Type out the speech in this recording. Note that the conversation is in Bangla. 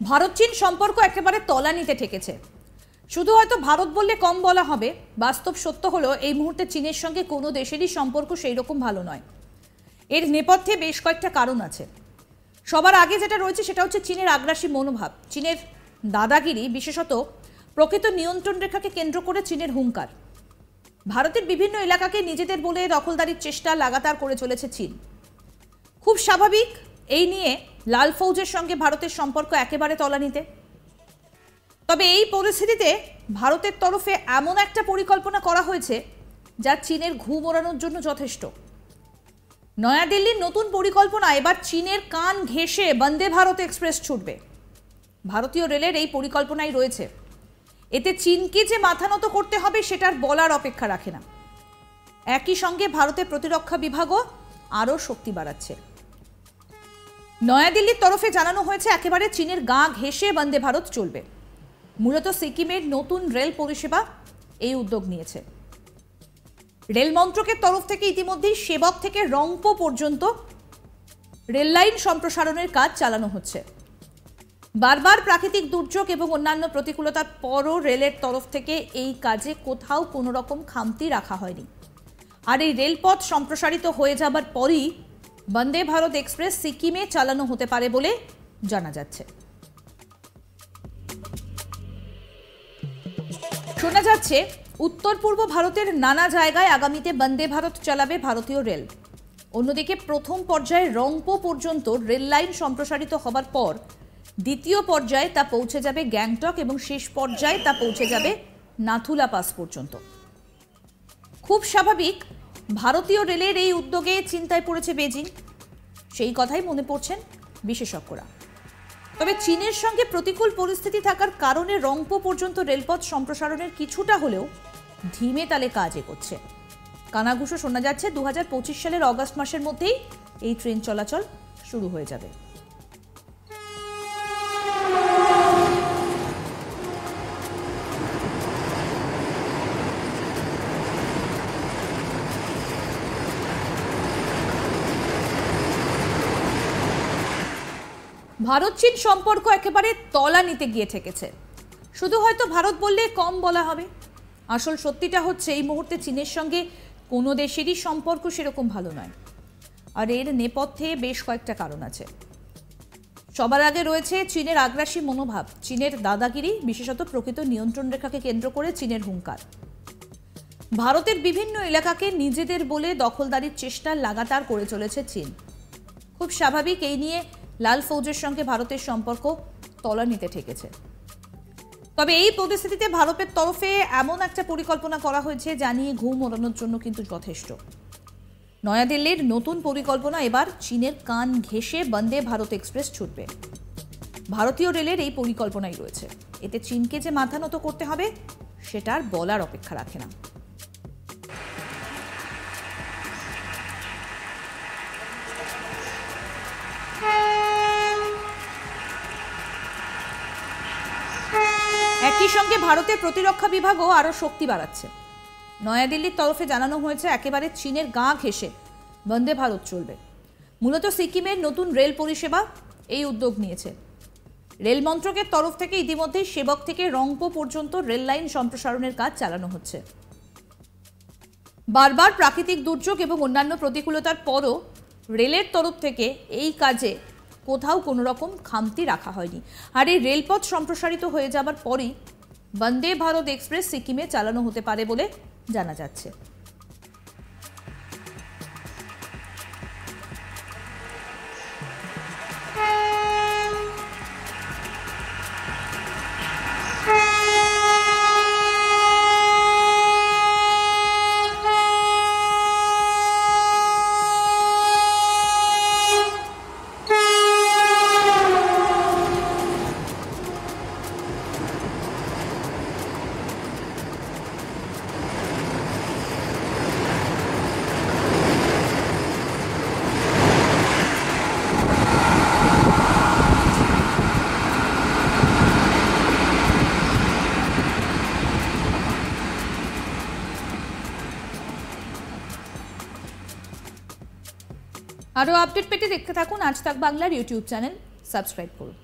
ভারত চীন সম্পর্ক একেবারে তলানিতে ঠেকেছে। শুধু হয়তো ভারত বললে কম বলা হবে, বাস্তব সত্য হলো এই মুহূর্তে চীনের সঙ্গে কোনো দেশেরই সম্পর্ক সেই রকম ভালো নয়। এর নেপথ্যে বেশ কয়েকটা কারণ আছে। সবার আগে যেটা রয়েছে সেটা হচ্ছে চীনের আগ্রাসী মনোভাব, চীনের দাদাগিরি, বিশেষত প্রকৃত নিয়ন্ত্রণ রেখাকে কেন্দ্র করে চীনের হুঙ্কার। ভারতের বিভিন্ন এলাকাকে নিজেদের বলে দখলদারির চেষ্টা লাগাতার করে চলেছে চীন। খুব স্বাভাবিক এই নিয়ে লাল ফৌজের সঙ্গে ভারতের সম্পর্ক একেবারে তলানিতে। তবে এই পরিস্থিতিতে ভারতের তরফে এমন একটা পরিকল্পনা করা হয়েছে যা চীনের ঘুম ওড়ানোর জন্য যথেষ্ট। নয়াদিল্লির নতুন পরিকল্পনা, এবার চীনের কান ঘেঁষে বন্দে ভারত এক্সপ্রেস ছুটবে। ভারতীয় রেলের এই পরিকল্পনাই রয়েছে। এতে চীনকে যে মাথা নত করতে হবে সেটার বলার অপেক্ষা রাখে না। একই সঙ্গে ভারতের প্রতিরক্ষা বিভাগও আরও শক্তি বাড়াচ্ছে। নয়াদিল্লির তরফে জানানো হয়েছে একেবারে চীনের গা ঘেঁষে বন্দে ভারত চলবে। মূলত সিকিমের নতুন রেল পরিষেবা এই উদ্যোগ নিয়েছে। রেল মন্ত্রকের তরফ থেকে ইতিমধ্যেই সেবক থেকে রংপো পর্যন্ত রেল লাইন সম্প্রসারণের কাজ চালানো হচ্ছে। বারবার প্রাকৃতিক দুর্যোগ এবং অন্যান্য প্রতিকূলতার পরও রেলের তরফ থেকে এই কাজে কোথাও কোনো রকম খামতি রাখা হয়নি। আর এই রেলপথ সম্প্রসারিত হয়ে যাবার পরই বন্দে ভারত এক্সপ্রেস সিকিমে চালানো হতে পারে বলে জানা যাচ্ছে। শোনা যাচ্ছে উত্তর পূর্ব ভারতের নানা জায়গায় আগামীতে বন্দে ভারত চালাবে ভারতীয় রেল। অন্যদিকে প্রথম পর্যায়ে রংপো পর্যন্ত রেল লাইন সম্প্রসারিত হবার পর দ্বিতীয় পর্যায়ে তা পৌঁছে যাবে গ্যাংটক এবং শেষ পর্যায়ে তা পৌঁছে যাবে নাথুলা পাস পর্যন্ত। খুব স্বাভাবিক ভারতীয় রেলের এই উদ্যোগে চিন্তায় পড়েছে বেজিং, সেই কথাই মনে পড়ছেন বিশেষজ্ঞরা। তবে চীনের সঙ্গে প্রতিকূল পরিস্থিতি থাকার কারণে রংপো পর্যন্ত রেলপথ সম্প্রসারণের কিছুটা হলেও ধীমে তালে কাজ এগোচ্ছে। কানাঘুষো শোনা যাচ্ছে 2025 সালের অগাস্ট মাসের মধ্যেই এই ট্রেন চলাচল শুরু হয়ে যাবে। ভারত চীন সম্পর্ক একেবারে তলানিতে গিয়ে ঠেকেছে। শুধু হয়তো ভারত বললে কম বলা হবে। আসল সত্যিটা হচ্ছে এই মুহূর্তে চীনের সঙ্গে কোনো দেশেরই সম্পর্ক সেরকম ভালো নয়। আর এর নেপথ্যে বেশ কয়েকটা কারণ আছে। সবার আগে রয়েছে চীনের আগ্রাসী মনোভাব, চীনের দাদাগিরি, বিশেষত প্রকৃত নিয়ন্ত্রণ রেখাকে কেন্দ্র করে চীনের হুঙ্কার। ভারতের বিভিন্ন এলাকাকে নিজেদের বলে দখলদারির চেষ্টা লাগাতার করে চলেছে চীন। খুব স্বাভাবিক এই নিয়ে লাল ফৌজের সঙ্গে ভারতের সম্পর্ক তলানিতে ঠেকেছে। তবে এই পরিস্থিতিতে ভারতের তরফে এমন একটা পরিকল্পনা করা হয়েছে যা নিয়ে ঘুম ওড়ানোর জন্য কিন্তু যথেষ্ট। নয়াদিল্লির নতুন পরিকল্পনা, এবার চীনের কান ঘেঁষে বন্দে ভারত এক্সপ্রেস ছুটবে। ভারতীয় রেলের এই পরিকল্পনাই রয়েছে। এতে চীনকে যে মাথা নত করতে হবে সেটার বলার অপেক্ষা রাখে না। একই সঙ্গে ভারতের প্রতিরক্ষা বিভাগও আরও শক্তি বাড়াচ্ছে। নয়াদিল্লির তরফে জানানো হয়েছে একেবারে চীনের গা ঘেঁষে বন্দে ভারত চলবে। মূলত সিকিমের নতুন রেল পরিষেবা এই উদ্যোগ নিয়েছে। রেল মন্ত্রকের তরফ থেকে ইতিমধ্যেই সেবক থেকে রংপো পর্যন্ত রেল লাইন সম্প্রসারণের কাজ চালানো হচ্ছে। বারবার প্রাকৃতিক দুর্যোগ এবং অন্যান্য প্রতিকূলতার পরও রেলের তরফ থেকে এই কাজে কোথাও কোনো রকম খামতি রাখা হয়নি। আর এই রেলপথ সম্প্রসারিত হয়ে যাবার পরই বন্দে ভারত এক্সপ্রেস সিকিমে চালানো হতে পারে বলে জানা যাচ্ছে। আরও আপডেট পেতে দেখতে থাকুন আজ তাক বাংলার ইউটিউব চ্যানেল, সাবস্ক্রাইব করুন।